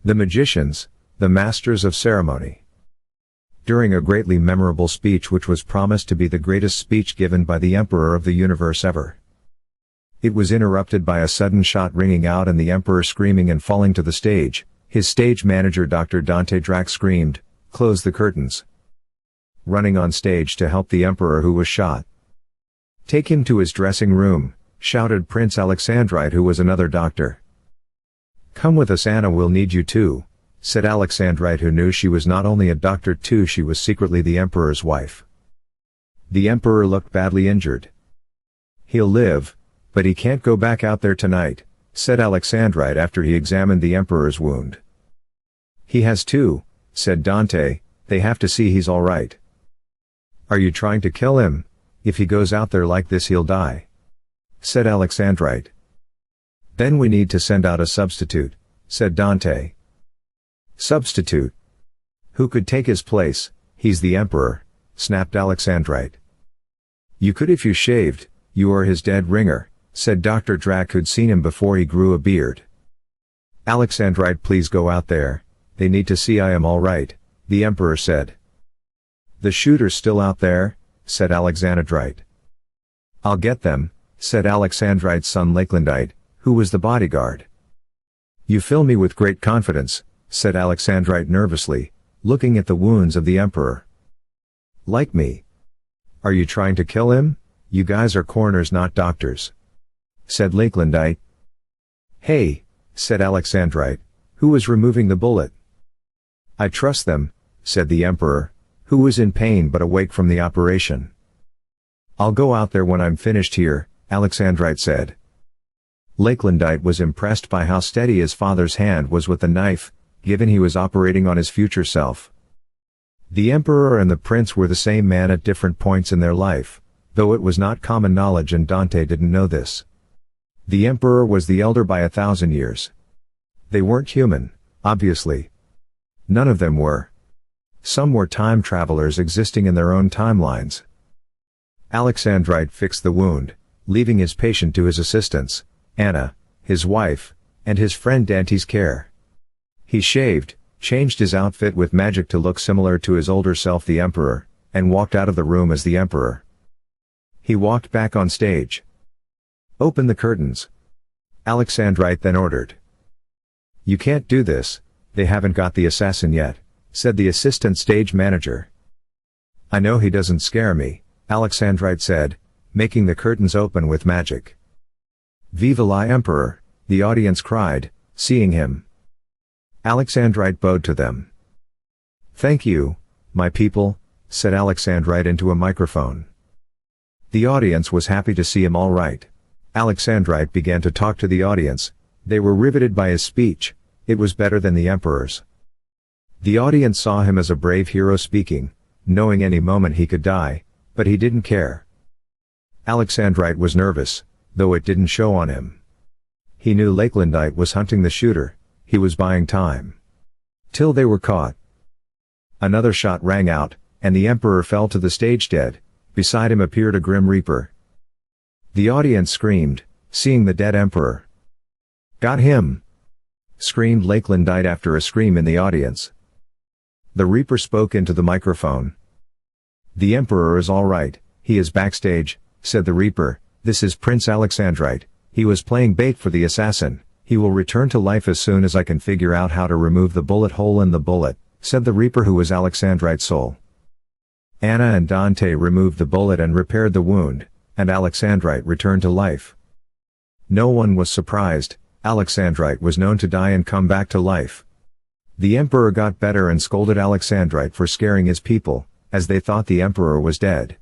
The magicians, the masters of ceremony. During a greatly memorable speech which was promised to be the greatest speech given by the Emperor of the universe ever, it was interrupted by a sudden shot ringing out and the Emperor screaming and falling to the stage. His stage manager Dr. Dante Drac screamed, "Close the curtains," running on stage to help the Emperor who was shot. "Take him to his dressing room," shouted Prince Alexandrite, who was another doctor. "Come with us, Anna, we'll need you too," said Alexandrite, who knew she was not only a doctor too, she was secretly the Emperor's wife. The Emperor looked badly injured. "He'll live, but he can't go back out there tonight," said Alexandrite after he examined the Emperor's wound. "He has too," said Dante, "they have to see he's all right." "Are you trying to kill him? If he goes out there like this he'll die," said Alexandrite. "Then we need to send out a substitute," said Dante. "Substitute? Who could take his place? He's the Emperor," snapped Alexandrite. "You could if you shaved, you are his dead ringer," said Dr. Drac, who'd seen him before he grew a beard. "Alexandrite, please go out there, they need to see I am all right," the Emperor said. "The shooter's still out there," said Alexandrite. "I'll get them," said Alexandrite's son Lakelandite, who was the bodyguard. "You fill me with great confidence," said Alexandrite nervously, looking at the wounds of the Emperor. "Like me? Are you trying to kill him? You guys are coroners, not doctors," said Lakelandite. "Hey," said Alexandrite, who was removing the bullet. "I trust them," said the Emperor, who was in pain but awake from the operation. "I'll go out there when I'm finished here," Alexandrite said. Lakelandite was impressed by how steady his father's hand was with the knife, given he was operating on his future self. The Emperor and the Prince were the same man at different points in their life, though it was not common knowledge and Dante didn't know this. The Emperor was the elder by 1,000 years. They weren't human, obviously. None of them were. Some were time travelers existing in their own timelines. Alexandrite fixed the wound, leaving his patient to his assistants, Anna, his wife, and his friend Dante's care. He shaved, changed his outfit with magic to look similar to his older self the Emperor, and walked out of the room as the Emperor. He walked back on stage. "Open the curtains," Alexandrite then ordered. "You can't do this, they haven't got the assassin yet," said the assistant stage manager. "I know he doesn't scare me," Alexandrite said, making the curtains open with magic. "Viva la Emperor," the audience cried, seeing him. Alexandrite bowed to them. "Thank you, my people," said Alexandrite into a microphone. The audience was happy to see him all right. Alexandrite began to talk to the audience. They were riveted by his speech. It was better than the Emperor's. The audience saw him as a brave hero speaking, knowing any moment he could die, but he didn't care. Alexandrite was nervous, though it didn't show on him. He knew Lakelandite was hunting the shooter. He was buying time. Till they were caught. Another shot rang out, and the Emperor fell to the stage dead. Beside him appeared a Grim Reaper. The audience screamed, seeing the dead Emperor. "Got him!" screamed Lakelandite after a scream in the audience. The Reaper spoke into the microphone. "The Emperor is all right, he is backstage," said the Reaper. "This is Prince Alexandrite, he was playing bait for the assassin. He will return to life as soon as I can figure out how to remove the bullet hole in the bullet," said the Reaper, who was Alexandrite's soul. Anna and Dante removed the bullet and repaired the wound, and Alexandrite returned to life. No one was surprised. Alexandrite was known to die and come back to life. The Emperor got better and scolded Alexandrite for scaring his people, as they thought the Emperor was dead.